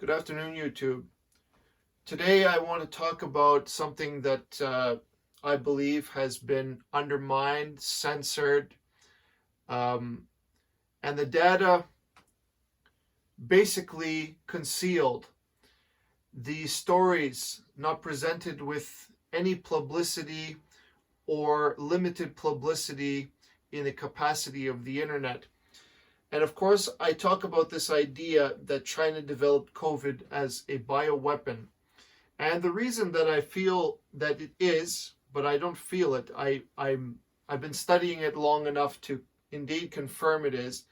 Good afternoon, YouTube. Today I want to talk about something that I believe has been undermined, censored, and the data basically concealed. The stories not presented with any publicity or limited publicity in the capacity of the internet. And of course, I talk about this idea that China developed COVID as a bioweapon. And the reason that I feel that it is, but I don't feel it, I've been studying it long enough to indeed confirm it is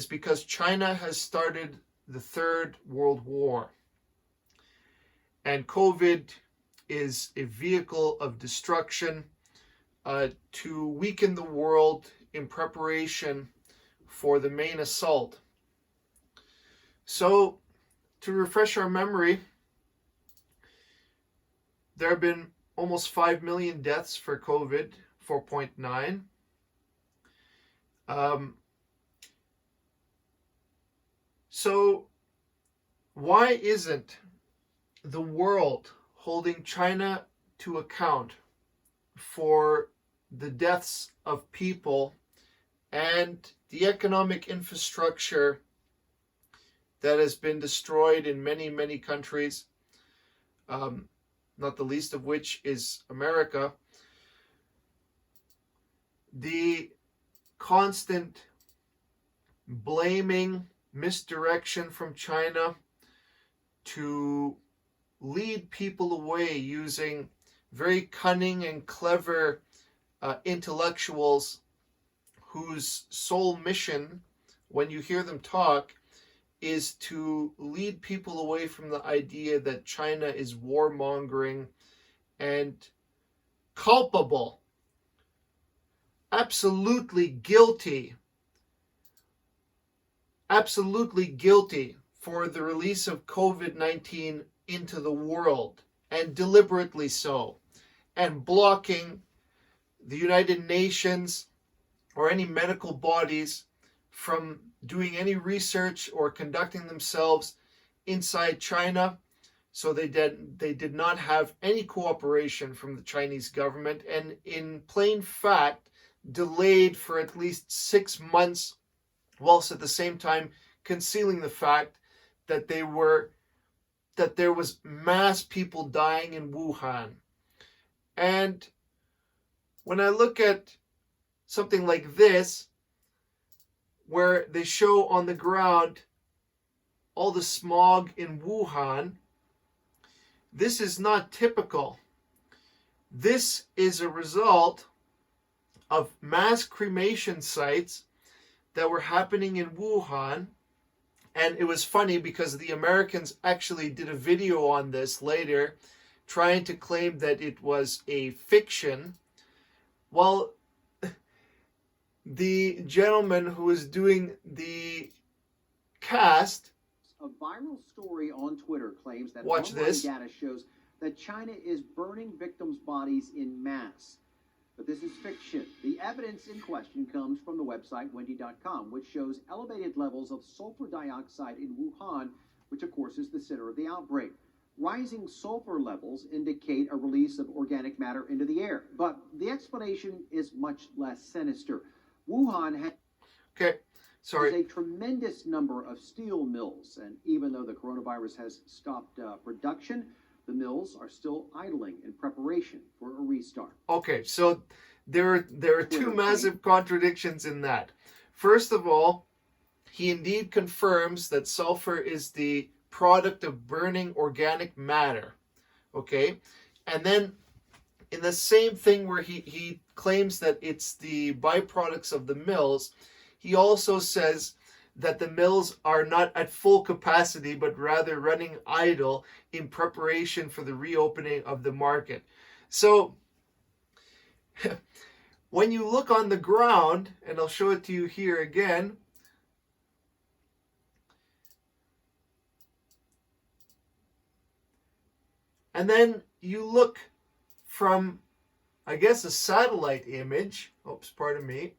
because China has started the Third World War. And COVID is a vehicle of destruction to weaken the world in preparation for the main assault. So, to refresh our memory, there have been almost 5 million deaths for COVID, 4.9. So, why isn't the world holding China to account for the deaths of people and the economic infrastructure that has been destroyed in many, many countries, not the least of which is America? The constant blaming, misdirection from China to lead people away using very cunning and clever intellectuals whose sole mission, when you hear them talk, is to lead people away from the idea that China is warmongering and culpable, absolutely guilty for the release of COVID-19 into the world, and deliberately so, and blocking the United Nations or any medical bodies from doing any research or conducting themselves inside China. So they did not have any cooperation from the Chinese government, and in plain fact delayed for at least 6 months, whilst at the same time concealing the fact that there was mass people dying in Wuhan. And when I look at something like this, where they show on the ground all the smog in Wuhan, this is not typical. This is a result of mass cremation sites that were happening in Wuhan. And it was funny because the Americans actually did a video on this later, trying to claim that it was a fiction. Well, the gentleman who was doing the cast, a viral story on Twitter claims that watch this, data shows that China is burning victims' bodies in mass. But this is fiction. The evidence in question comes from the website Wendy.com, which shows elevated levels of sulfur dioxide in Wuhan, which of course is the center of the outbreak. Rising sulfur levels indicate a release of organic matter into the air, but the explanation is much less sinister. Wuhan has a tremendous number of steel mills, and even though the coronavirus has stopped production, the mills are still idling in preparation for a restart. Okay, so there are two massive contradictions in that. First of all, he indeed confirms that sulfur is the product of burning organic matter. Okay, and then in the same thing where he claims that it's the byproducts of the mills, he also says that the mills are not at full capacity, but rather running idle in preparation for the reopening of the market. So when you look on the ground, and I'll show it to you here again, and then you look from, I guess, a satellite image, oops, pardon me,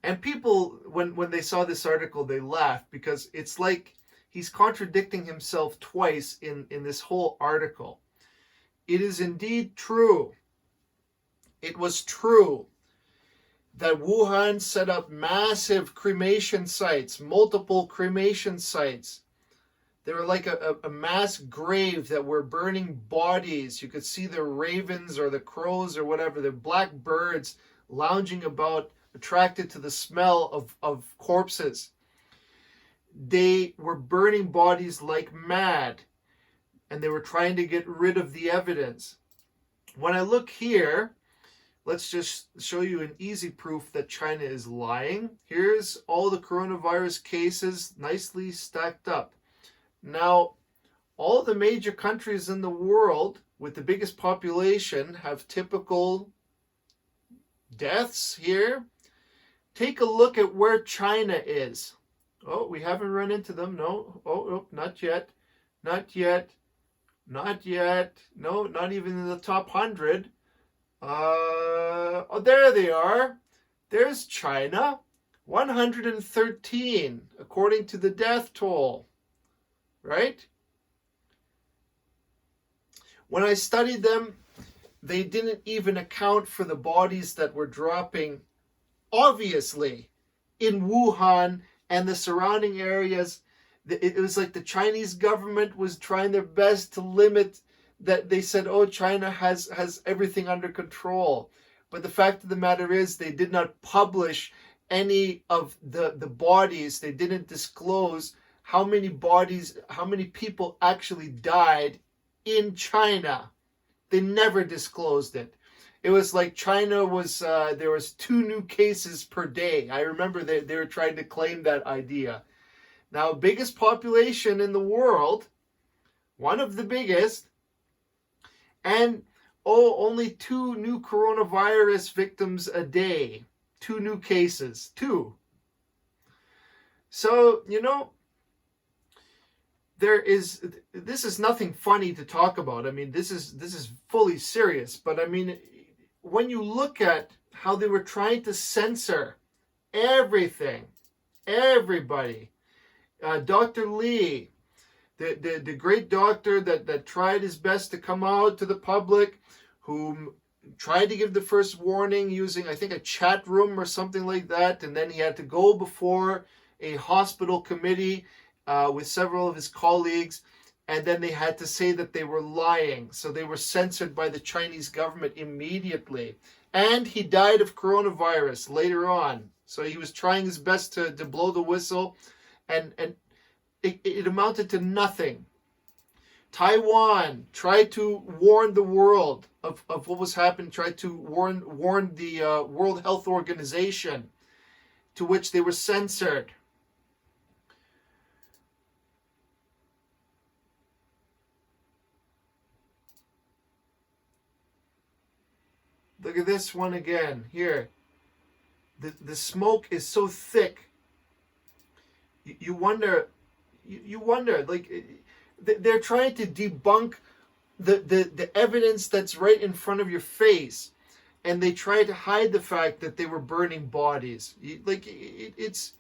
and people, when they saw this article, they laughed because it's like he's contradicting himself twice in this whole article. It is indeed true. It was true that Wuhan set up massive cremation sites, multiple cremation sites. They were like a mass grave that were burning bodies. You could see the ravens or the crows or whatever, the black birds lounging about, attracted to the smell of corpses. They were burning bodies like mad, and they were trying to get rid of the evidence. When I look here, let's just show you an easy proof that China is lying. Here's all the coronavirus cases nicely stacked up. Now, all the major countries in the world with the biggest population have typical deaths here. Take a look at where China is. Oh, we haven't run into them. No. Oh, not yet. Not yet. Not yet. No, not even in the top 100. Oh, there they are. There's China. 113, according to the death toll. Right? When I studied them, they didn't even account for the bodies that were dropping, obviously, in Wuhan and the surrounding areas. It was like the Chinese government was trying their best to limit that. They said, oh, China has everything under control. But the fact of the matter is they did not publish any of the bodies. They didn't disclose how many bodies, how many people actually died in China. They never disclosed it. It was like China was, there was 2 new cases per day. I remember they were trying to claim that idea. Now, biggest population in the world, one of the biggest, and only 2 new coronavirus victims a day. 2 new cases, 2. So, this is nothing funny to talk about. I mean, this is fully serious. But I mean, when you look at how they were trying to censor everything, everybody, Dr. Lee, the great doctor that tried his best to come out to the public, who tried to give the first warning using, I think, a chat room or something like that, and then he had to go before a hospital committee with several of his colleagues, and then they had to say that they were lying. So they were censored by the Chinese government immediately. And he died of coronavirus later on. So he was trying his best to blow the whistle, and it amounted to nothing. Taiwan tried to warn the world of what was happening, tried to warn the World Health Organization, to which they were censored. Look at this one again. Here. The smoke is so thick. You wonder, like, they're trying to debunk the evidence that's right in front of your face. And they try to hide the fact that they were burning bodies. Like, it's,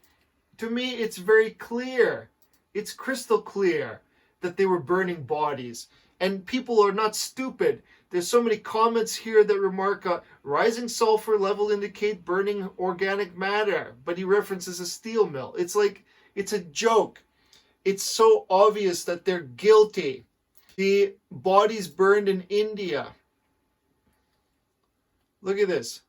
to me, it's very clear. It's crystal clear that they were burning bodies. And people are not stupid. There's so many comments here that remark rising sulfur level indicate burning organic matter, but he references a steel mill. It's like, it's a joke. It's so obvious that they're guilty. The bodies burned in India. Look at this.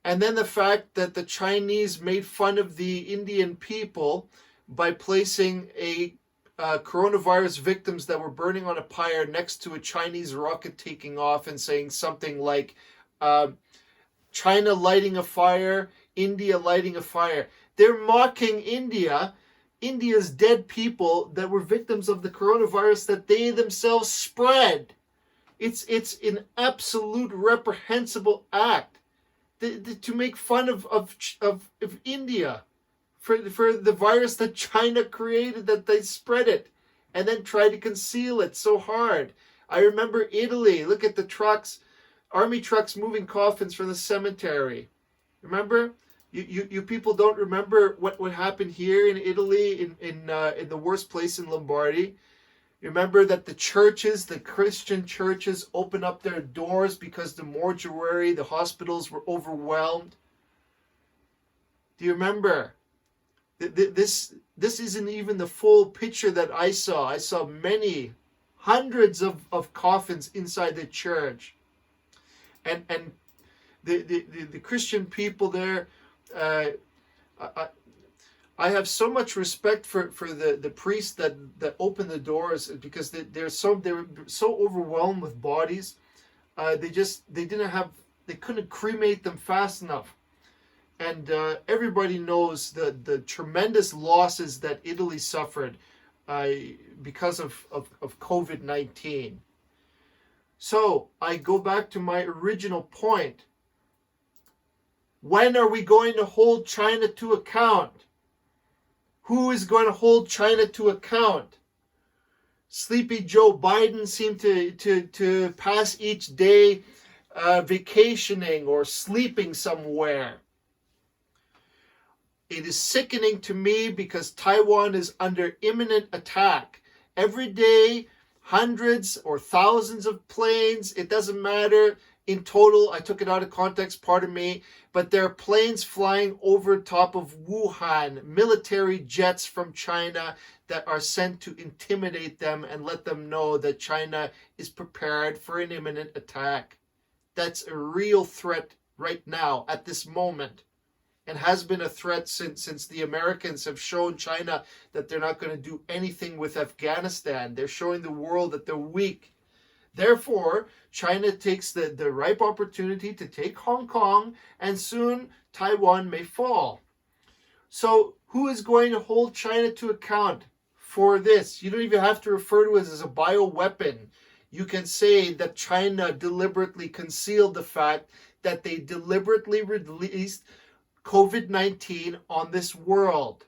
And then the fact that the Chinese made fun of the Indian people by placing coronavirus victims that were burning on a pyre next to a Chinese rocket taking off and saying something like, China lighting a fire, India lighting a fire. They're mocking India's dead people that were victims of the coronavirus that they themselves spread. It's an absolute reprehensible act to make fun of India for the virus that China created, that they spread it and then try to conceal it so hard. I remember Italy. Look at the trucks, army trucks moving coffins from the cemetery. Remember? You people don't remember what happened here in Italy, in the worst place in Lombardy. You remember that the churches, the Christian churches, opened up their doors because the mortuary, the hospitals were overwhelmed. Do you remember? This isn't even the full picture that I saw. I saw many, hundreds of coffins inside the church, and the Christian people there. I have so much respect for the priests that open the doors, because they were so overwhelmed with bodies. They couldn't cremate them fast enough, and everybody knows the tremendous losses that Italy suffered because of COVID-19. So I go back to my original point. When are we going to hold China to account? Who is going to hold China to account? Sleepy Joe Biden seemed to pass each day vacationing or sleeping somewhere. It is sickening to me because Taiwan is under imminent attack. Every day, hundreds or thousands of planes, it doesn't matter. In total, I took it out of context, pardon me, but there are planes flying over top of Wuhan, military jets from China that are sent to intimidate them and let them know that China is prepared for an imminent attack. That's a real threat right now, at this moment, and has been a threat since the Americans have shown China that they're not going to do anything with Afghanistan. They're showing the world that they're weak. Therefore, China takes the ripe opportunity to take Hong Kong, and soon Taiwan may fall. So who is going to hold China to account for this? You don't even have to refer to it as a bioweapon. You can say that China deliberately concealed the fact that they deliberately released COVID-19 on this world,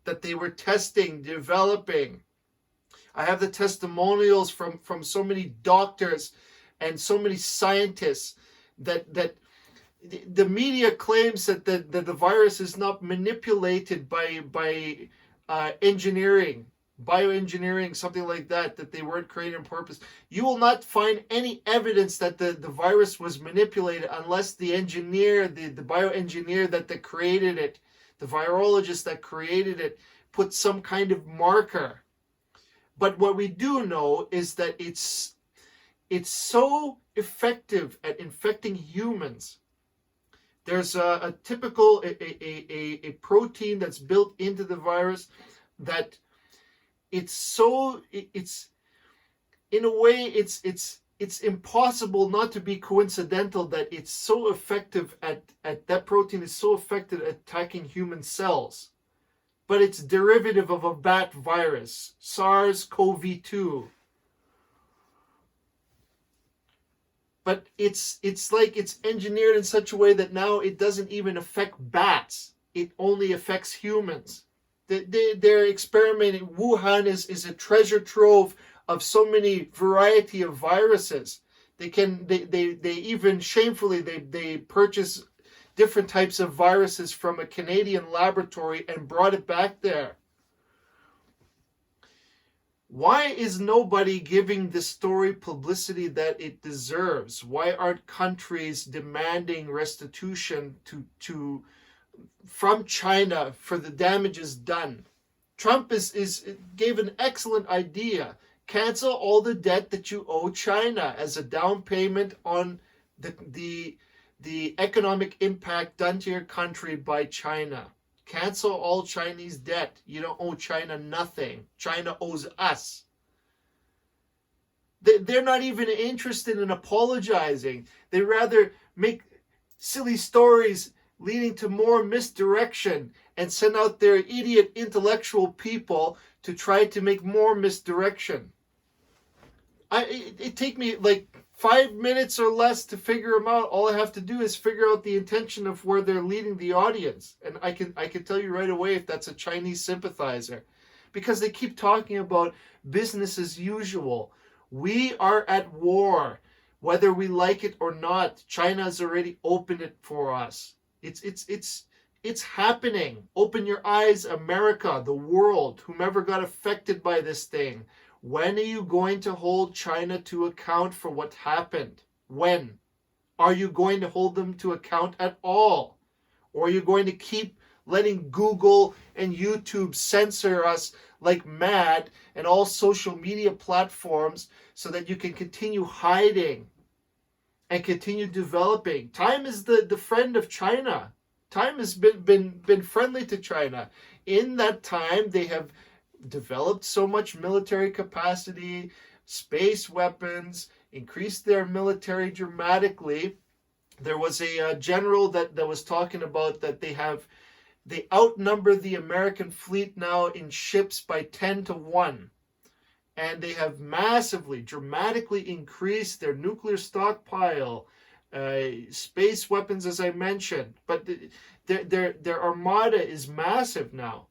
that they were testing, developing. I have the testimonials from so many doctors and so many scientists that the media claims that the virus is not manipulated by engineering, bioengineering, something like that they weren't created on purpose. You will not find any evidence that the virus was manipulated unless the engineer, the bioengineer that created it, the virologist that created it, put some kind of marker. But what we do know is that it's so effective at infecting humans. There's a typical a protein that's built into the virus that it's in a way it's impossible not to be coincidental that it's so effective at that protein is so effective at attacking human cells. But it's derivative of a bat virus, SARS-CoV-2. But it's like it's engineered in such a way that now it doesn't even affect bats. It only affects humans. They're experimenting. Wuhan is a treasure trove of so many variety of viruses. They even shamefully they purchase different types of viruses from a Canadian laboratory and brought it back there. Why is nobody giving this story publicity that it deserves? Why aren't countries demanding restitution from China for the damages done? Trump gave an excellent idea. Cancel all the debt that you owe China as a down payment on the economic impact done to your country by China. Cancel all Chinese debt. You don't owe China nothing. China owes us. They're not even interested in apologizing. They rather make silly stories leading to more misdirection and send out their idiot intellectual people to try to make more misdirection. It take me like 5 minutes or less to figure them out. All I have to do is figure out the intention of where they're leading the audience. And I can tell you right away if that's a Chinese sympathizer. Because they keep talking about business as usual. We are at war. Whether we like it or not, China has already opened it for us. It's It's happening. Open your eyes, America, the world, whomever got affected by this thing. When are you going to hold China to account for what happened? When? Are you going to hold them to account at all? Or are you going to keep letting Google and YouTube censor us like mad and all social media platforms so that you can continue hiding and continue developing? Time is the friend of China. Time has been friendly to China. In that time, they have developed so much military capacity, space weapons, increased their military dramatically. There was a general that was talking about that they outnumber the American fleet now in ships by 10-1. And they have massively, dramatically increased their nuclear stockpile, space weapons, as I mentioned. But their armada is massive now.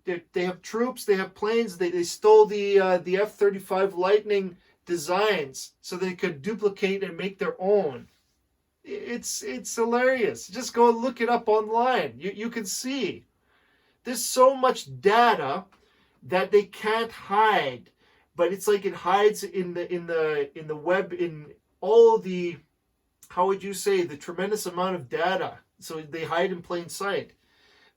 They have troops, they have planes. They stole the F-35 Lightning designs so they could duplicate and make their own. It's hilarious. Just go look it up online. You can see. There's so much data that they can't hide, but it's like it hides in the web, in all the, how would you say, the tremendous amount of data. So they hide in plain sight.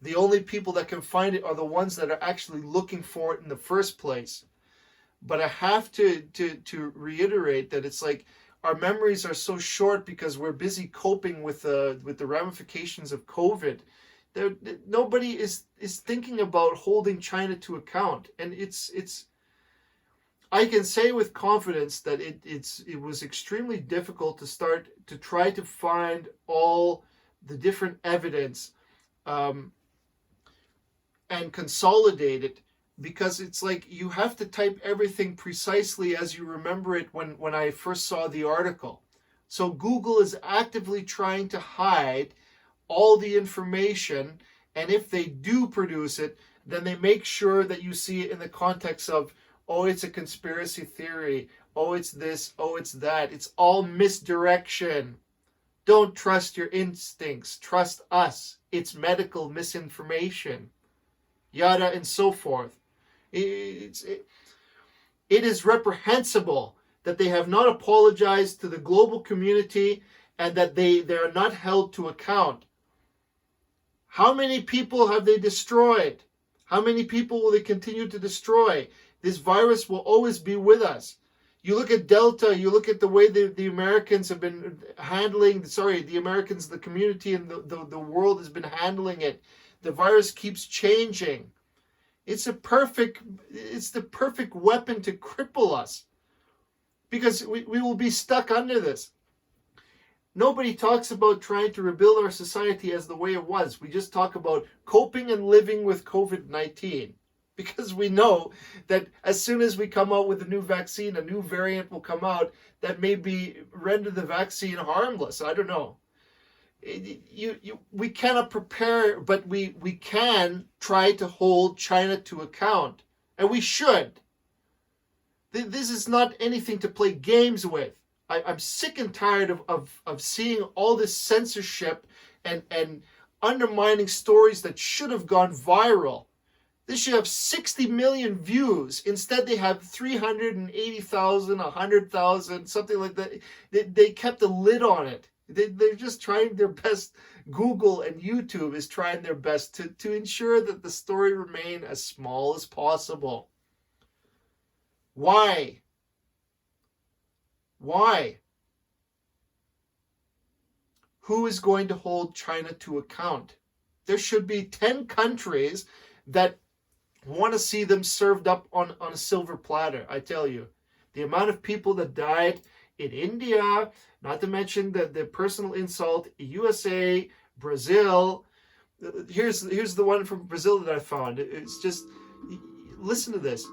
The only people that can find it are the ones that are actually looking for it in the first place. But I have to reiterate that it's like our memories are so short because we're busy coping with the ramifications of COVID. Nobody is thinking about holding China to account, and it's. I can say with confidence that it was extremely difficult to try to find all the different evidence and consolidate it, because it's like you have to type everything precisely as you remember it when I first saw the article. So Google is actively trying to hide all the information, and if they do produce it, then they make sure that you see it in the context of, oh, it's a conspiracy theory, oh, it's this, oh, it's that. It's all misdirection. Don't trust your instincts. Trust us. It's medical misinformation. Yada and so forth. It is reprehensible that they have not apologized to the global community and that they are not held to account. How many people have they destroyed? How many people will they continue to destroy? This virus will always be with us. You look at Delta, you look at the way the Americans have been handling, the Americans, the community and the world has been handling it. The virus keeps changing. It's the perfect weapon to cripple us, because we will be stuck under this. Nobody talks about trying to rebuild our society as the way it was. We just talk about coping and living with COVID-19, because we know that as soon as we come out with a new vaccine, a new variant will come out that may render the vaccine harmless. I don't know. We cannot prepare, but we can try to hold China to account, and we should. This is not anything to play games with. I'm sick and tired of seeing all this censorship and undermining stories that should have gone viral. This should have 60 million views. Instead, they have 380,000, 100,000, something like that. They kept a lid on it. They're just trying their best. Google and YouTube is trying their best to ensure that the story remain as small as possible. Why? Why? Who is going to hold China to account? There should be 10 countries that want to see them served up on a silver platter. I tell you, the amount of people that died in India, not to mention the personal insult, USA, Brazil. Here's the one from Brazil that I found. It's just, listen to this.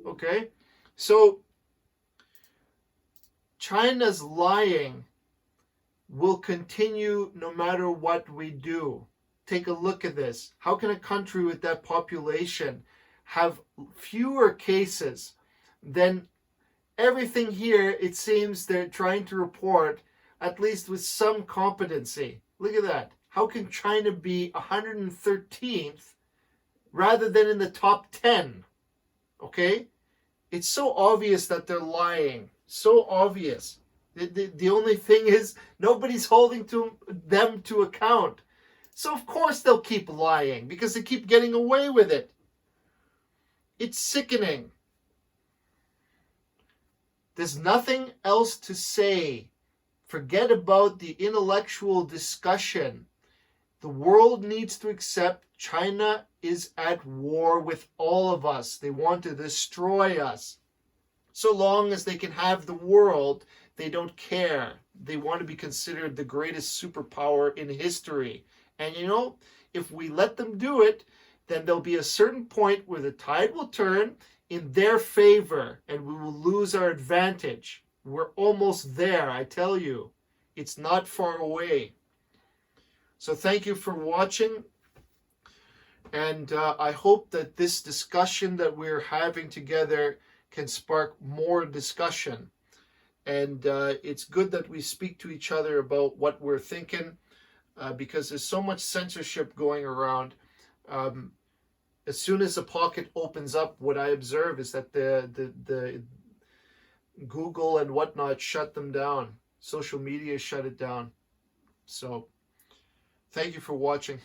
Okay? So China's lying will continue no matter what we do. Take a look at this. How can a country with that population have fewer cases than everything here? It seems they're trying to report, at least with some competency. Look at that. How can China be 113th rather than in the top 10? Okay? It's so obvious that they're lying. So obvious. The only thing is nobody's holding them to account. So of course they'll keep lying because they keep getting away with it. It's sickening. There's nothing else to say. Forget about the intellectual discussion. The world needs to accept China is at war with all of us. They want to destroy us. So long as they can have the world, they don't care. They want to be considered the greatest superpower in history. And you know, if we let them do it, then there'll be a certain point where the tide will turn in their favor and we will lose our advantage. We're almost there, I tell you. It's not far away. So thank you for watching. And I hope that this discussion that we're having together can spark more discussion. And it's good that we speak to each other about what we're thinking, because there's so much censorship going around. As soon as a pocket opens up, what I observe is that the Google and whatnot shut them down. Social media shut it down. So thank you for watching.